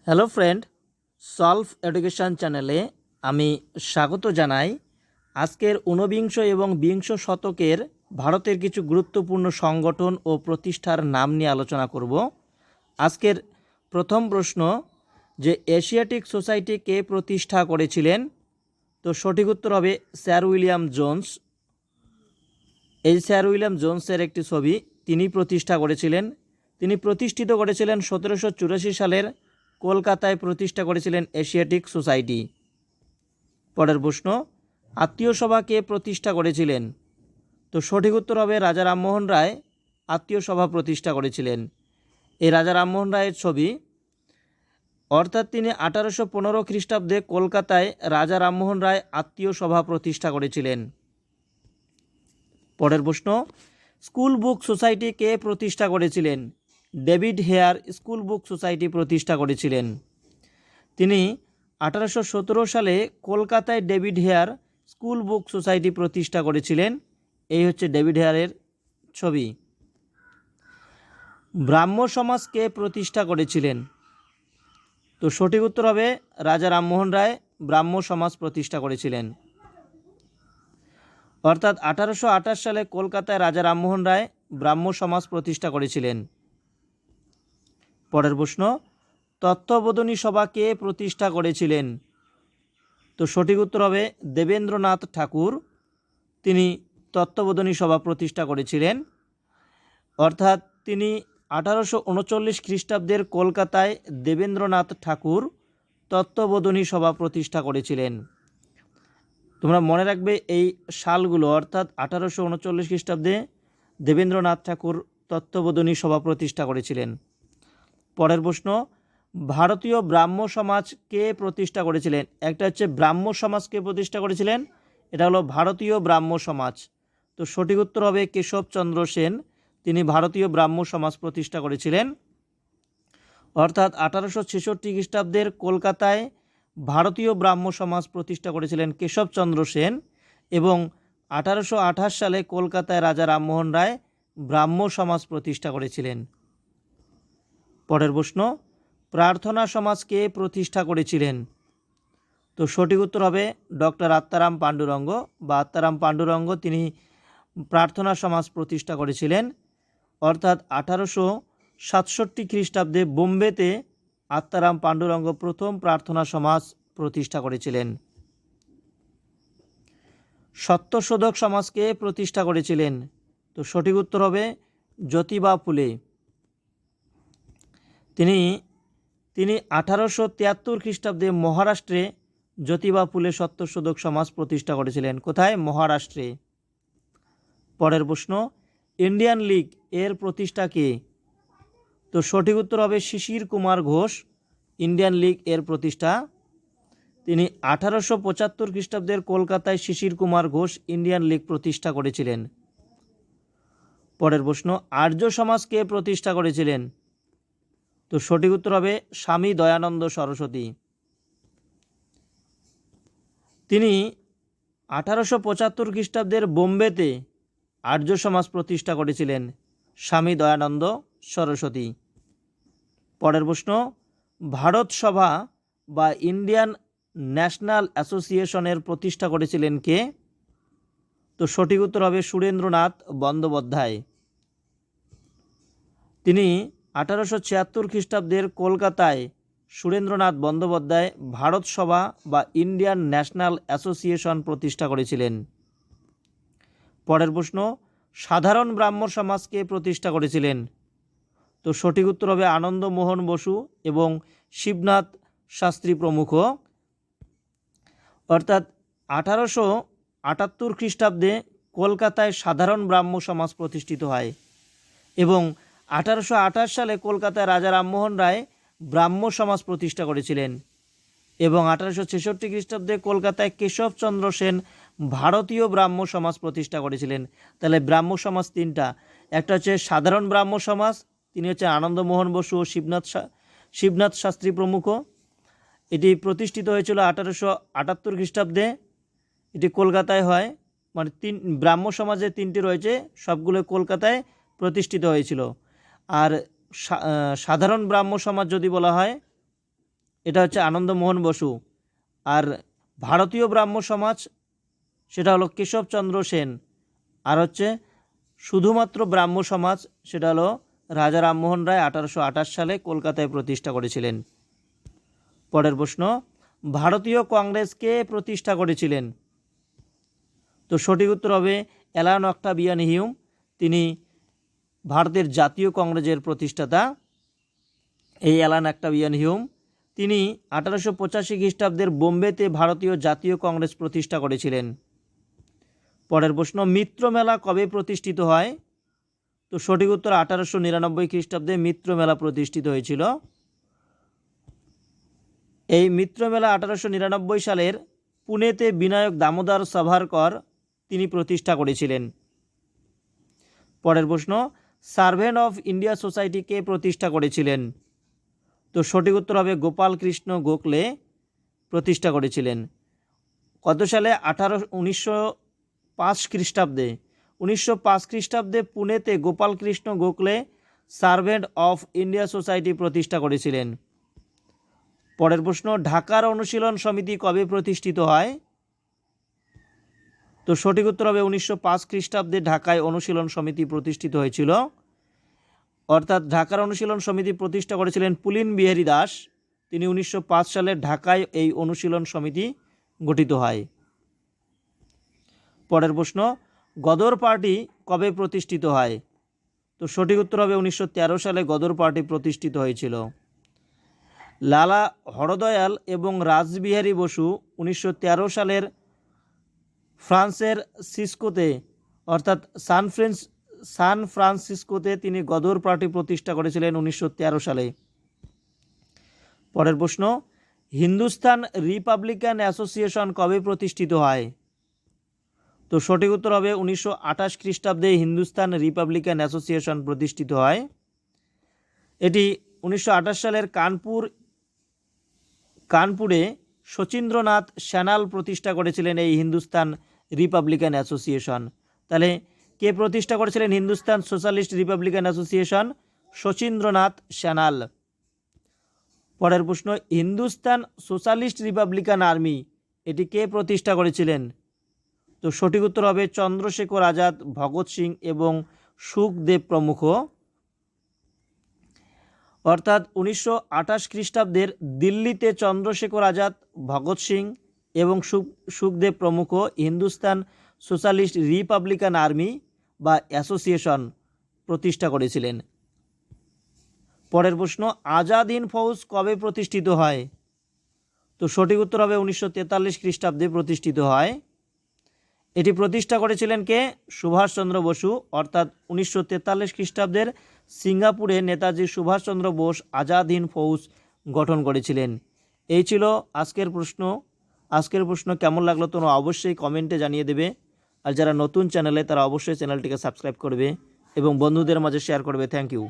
Hello friend, solve education চ্যানেলে আমি স্বাগত জানাই। আজকের ঊনবিংশ এবং বিংশ শতকের ভারতের কিছু গুরুত্বপূর্ণ সংগঠন ও প্রতিষ্ঠার নাম নিয়ে আলোচনা করব। আজকের প্রথম প্রশ্ন, যে এশিয়াটিক সোসাইটি কে প্রতিষ্ঠা করেছিলেন? তো সঠিক উত্তর হবে স্যার উইলিয়াম জোন্স। এই স্যার উইলিয়াম জোন্সের একটি ছবি, তিনি প্রতিষ্ঠা করেছিলেন। তিনি প্রতিষ্ঠিত করেছিলেন 1784 সালের কলকাতায় প্রতিষ্ঠা করেছিলেন এশিয়াটিক সোসাইটি। পরের প্রশ্ন, আত্মীয় সভা কে প্রতিষ্ঠা করেছিলেন? তো সঠিক উত্তর হবে রাজা রামমোহন রায় আত্মীয় সভা প্রতিষ্ঠা করেছিলেন। এই রাজা রামমোহন রায়ের ছবি, অর্থাৎ তিনি 1815 খ্রিস্টাব্দে কলকাতায় রাজা রামমোহন রায় আত্মীয় সভা প্রতিষ্ঠা করেছিলেন। পরের প্রশ্ন, স্কুল বুক সোসাইটি কে প্রতিষ্ঠা করেছিলেন? David Hare school book society প্রতিষ্ঠা করেছিলেন। তিনি 1817 সালে কলকাতায় David Hare school book society প্রতিষ্ঠা করেছিলেন। এই হচ্ছে ডেভিড হেয়ারের ছবি। ব্রাহ্ম সমাজ কে প্রতিষ্ঠা করেছিলেন? তো সঠিক উত্তর হবে রাজা রামমোহন রায় ব্রাহ্ম সমাজ প্রতিষ্ঠা করেছিলেন। অর্থাৎ 1828 সালে কলকাতায় রাজা রামমোহন রায় ব্রাহ্ম সমাজ প্রতিষ্ঠা করেছিলেন। পরের প্রশ্ন, তত্ত্ববোধিনী সভা কে প্রতিষ্ঠা করেছিলেন? তো সঠিক উত্তর হবে দেবেন্দ্রনাথ ঠাকুর। তিনি তত্ত্ববোধিনী সভা প্রতিষ্ঠা করেছিলেন। অর্থাৎ তিনি 1839 খ্রিস্টাব্দের কলকাতায় দেবেন্দ্রনাথ ঠাকুর তত্ত্ববোধিনী সভা প্রতিষ্ঠা করেছিলেন। তোমরা মনে রাখবে এই সালগুলো, অর্থাৎ 1839 খ্রিস্টাব্দে দেবেন্দ্রনাথ ঠাকুর তত্ত্ববোধিনী সভা প্রতিষ্ঠা করেছিলেন। পরের প্রশ্ন, ভারতীয় ব্রাহ্ম সমাজ কে প্রতিষ্ঠা করেছিলেন? একটা হচ্ছে ব্রাহ্ম সমাজ কে প্রতিষ্ঠা করেছিলেন, এটা হলো ভারতীয় ব্রাহ্ম সমাজ। তো সঠিক উত্তর হবে কেশবচন্দ্র সেন। তিনি ভারতীয় ব্রাহ্ম সমাজ প্রতিষ্ঠা করেছিলেন। অর্থাৎ 1866 খ্রিস্টাব্দের কলকাতায় ভারতীয় ব্রাহ্ম সমাজ প্রতিষ্ঠা করেছিলেন কেশবচন্দ্র সেন, এবং 1828 সালে কলকাতায় রাজা রামমোহন রায় ব্রাহ্ম সমাজ প্রতিষ্ঠা করেছিলেন। পরের প্রশ্ন, প্রার্থনা সমাজ কে প্রতিষ্ঠা করেছিলেন? তো সঠিক উত্তর হবে ডক্টর আত্মারাম পাণ্ডুরঙ্গ বা আত্মারাম পাণ্ডুরঙ্গ। তিনি প্রার্থনা সমাজ প্রতিষ্ঠা করেছিলেন। অর্থাৎ 1867 খ্রিস্টাব্দে বোম্বেতে আত্মারাম পাণ্ডুরঙ্গ প্রথম প্রার্থনা সমাজ প্রতিষ্ঠা করেছিলেন। সত্যশোধক সমাজকে প্রতিষ্ঠা করেছিলেন? তো সঠিক উত্তর হবে জ্যোতিবা ফুলে। তিনি 1873 খ্রিস্টাব্দে মহারাষ্ট্রে জ্যোতিবা ফুলে সত্যশোধক সমাজ প্রতিষ্ঠা করেছিলেন। কোথায়? মহারাষ্ট্রে। পরের প্রশ্ন, ইন্ডিয়ান লীগ এর প্রতিষ্ঠা কে? তো সঠিক উত্তর হবে শিশির কুমার ঘোষ। ইন্ডিয়ান লীগ এর প্রতিষ্ঠা। তিনি 1875 খ্রিস্টাব্দের কলকাতায় শিশির কুমার ঘোষ ইন্ডিয়ান লীগ প্রতিষ্ঠা করেছিলেন। পরের প্রশ্ন, আর্য সমাজ কে প্রতিষ্ঠা করেছিলেন? তো সঠিক উত্তর হবে স্বামী দয়ানন্দ সরস্বতী। তিনি 1875 খ্রিস্টাব্দের বোম্বেতে আর্য সমাজ প্রতিষ্ঠা করেছিলেন স্বামী দয়ানন্দ সরস্বতী। পরের প্রশ্ন, ভারত সভা বা ইন্ডিয়ান ন্যাশনাল অ্যাসোসিয়েশনের প্রতিষ্ঠা করেছিলেন কে? তো সঠিক উত্তর হবে সুরেন্দ্রনাথ বন্দ্যোপাধ্যায়। তিনি 1876 খ্রিস্টাব্দের কলকাতায় সুরেন্দ্রনাথ বন্দ্যোপাধ্যায় ভারত সভা বা ইন্ডিয়ান ন্যাশনাল অ্যাসোসিয়েশন প্রতিষ্ঠা করেছিলেন। পরের প্রশ্ন, সাধারণ ব্রাহ্ম সমাজকে প্রতিষ্ঠা করেছিলেন? তো সঠিক উত্তর হবে আনন্দমোহন বসু এবং শিবনাথ শাস্ত্রী প্রমুখ। অর্থাৎ 1878 খ্রিস্টাব্দে কলকাতায় সাধারণ ব্রাহ্ম সমাজ প্রতিষ্ঠিত হয়, এবং 1828 সালে কলকাতায় রাজা রামমোহন রায় ব্রাহ্ম সমাজ প্রতিষ্ঠা করেছিলেন, এবং 1866 খ্রিস্টাব্দে কলকাতায় কেশবচন্দ্র সেন ভারতীয় ব্রাহ্ম সমাজ প্রতিষ্ঠা করেছিলেন। তাহলে ব্রাহ্ম সমাজ তিনটা, একটা হচ্ছে সাধারণ ব্রাহ্ম সমাজ, তিনি হচ্ছে আনন্দমোহন বসু ও শিবনাথ শাস্ত্রী প্রমুখ। এটি প্রতিষ্ঠিত হয়েছিল 1878 খ্রিস্টাব্দে। এটি কলকাতায় হয়, মানে ব্রাহ্ম সমাজে তিনটি রয়েছে, সবগুলো কলকাতায় প্রতিষ্ঠিত হয়েছিল। আর সাধারণ ব্রাহ্ম সমাজ যদি বলা হয় এটা হচ্ছে আনন্দমোহন বসু। আর ভারতীয় ব্রাহ্ম সমাজ সেটা হলো কেশবচন্দ্র সেন। আর হচ্ছে শুধুমাত্র ব্রাহ্ম সমাজ সেটা হলো রাজা রামমোহন রায় 1828 সালে কলকাতায় প্রতিষ্ঠা করেছিলেন। পরের প্রশ্ন, ভারতীয় কংগ্রেসকে প্রতিষ্ঠা করেছিলেন? তো সঠিক উত্তর হবে অ্যালান অক্টাভিয়ান হিউম। তিনি ভারতের জাতীয় কংগ্রেসের প্রতিষ্ঠাতা। এই অ্যালান অক্টাভিয়ান হিউম তিনি 1885 খ্রিস্টাব্দের বোম্বেতে ভারতীয় জাতীয় কংগ্রেস প্রতিষ্ঠা করেছিলেন। পরের প্রশ্ন, মিত্র মেলা কবে প্রতিষ্ঠিত হয়? তো সঠিক উত্তর 1899 খ্রিস্টাব্দে মিত্র মেলা প্রতিষ্ঠিত হয়েছিল। এই মিত্র মেলা 1899 সালের পুনেতে বিনায়ক দামোদর সাভারকর তিনি প্রতিষ্ঠা করেছিলেন। পরের প্রশ্ন, সার্ভেন্ট অফ ইন্ডিয়া সোসাইটি কে প্রতিষ্ঠা করেছিলেন? তো সঠিক উত্তর হবে গোপাল কৃষ্ণ গোখলে প্রতিষ্ঠা করেছিলেন। কত সালে? 1905 খ্রিস্টাব্দে। 1905 খ্রিস্টাব্দে পুনেতে Gopal Krishna Gokhale servant of India society প্রতিষ্ঠা করেছিলেন। পরের প্রশ্ন, ঢাকার অনুশীলন সমিতি কবে প্রতিষ্ঠিত হয়? তো সঠিক উত্তর হবে 1905 খ্রিস্টাব্দে ঢাকায় অনুশীলন সমিতি প্রতিষ্ঠিত হয়েছিল। অর্থাৎ ঢাকার অনুশীলন সমিতি প্রতিষ্ঠা করেছিলেন পুলিন বিহারী দাস। তিনি 1905 সালে ঢাকায় এই অনুশীলন সমিতি গঠিত হয়। পরের প্রশ্ন, গদর পার্টি কবে প্রতিষ্ঠিত হয়? তো সঠিক উত্তর হবে 1913 সালে গদর পার্টি প্রতিষ্ঠিত হয়েছিল। লালা হরদয়াল এবং রাসবিহারী বসু 1913 সালের ফ্রান্সের সিসকোতে অর্থাৎ সান ফ্রান্সিসকোতে তিনি গদর পার্টি প্রতিষ্ঠা করেছিলেন 1913 সালে। পরের প্রশ্ন, হিন্দুস্তান রিপাবলিকান অ্যাসোসিয়েশন কবে প্রতিষ্ঠিত হয়? তো সঠিক উত্তর হবে 1928 খ্রিস্টাব্দে হিন্দুস্তান রিপাবলিকান অ্যাসোসিয়েশন প্রতিষ্ঠিত হয়। এটি 1928 সালের কানপুরে শচীন্দ্রনাথ সান্যাল প্রতিষ্ঠা করেছিলেন এই হিন্দুস্তান রিপাবলিকান অ্যাসোসিয়েশন। তাহলে কে প্রতিষ্ঠা করেছিলেন Hindustan socialist Republican association? Sachindranath Sanyal. পরের প্রশ্ন, হিন্দুস্তান সোশ্যালিস্ট রিপাবলিকান আর্মি এটি কে প্রতিষ্ঠা করেছিলেন? তো সঠিক উত্তর হবে চন্দ্রশেখর আজাদ, ভগৎ সিং এবং সুখদেব প্রমুখ। অর্থাৎ 1928 খ্রিস্টাব্দের দিল্লিতে চন্দ্রশেখর আজাদ, ভগৎ সিং এবং সুখদেব প্রমুখ হিন্দুস্তান সোশ্যালিস্ট রিপাবলিকান আর্মি বা অ্যাসোসিয়েশন প্রতিষ্ঠা করেছিলেন। পরের প্রশ্ন, আজাদ হিন্দ ফৌজ কবে প্রতিষ্ঠিত হয়? তো সঠিক উত্তর হবে 1943 খ্রিস্টাব্দে প্রতিষ্ঠিত হয়। এটি প্রতিষ্ঠা করেছিলেন কে? সুভাষচন্দ্র বসু। অর্থাৎ 1943 খ্রিস্টাব্দের সিঙ্গাপুরে নেতাজি সুভাষচন্দ্র বোস আজাদ হিন্দ ফৌজ গঠন করেছিলেন। এই ছিল আজকের প্রশ্ন। আজকের প্রশ্ন কেমন লাগলো তোমরা অবশ্যই কমেন্টে জানিয়ে দেবে। আর যারা নতুন চ্যানেলে তারা অবশ্যই চ্যানেলটিকে সাবস্ক্রাইব করবে এবং বন্ধুদের মাঝে শেয়ার করবে। Thank you.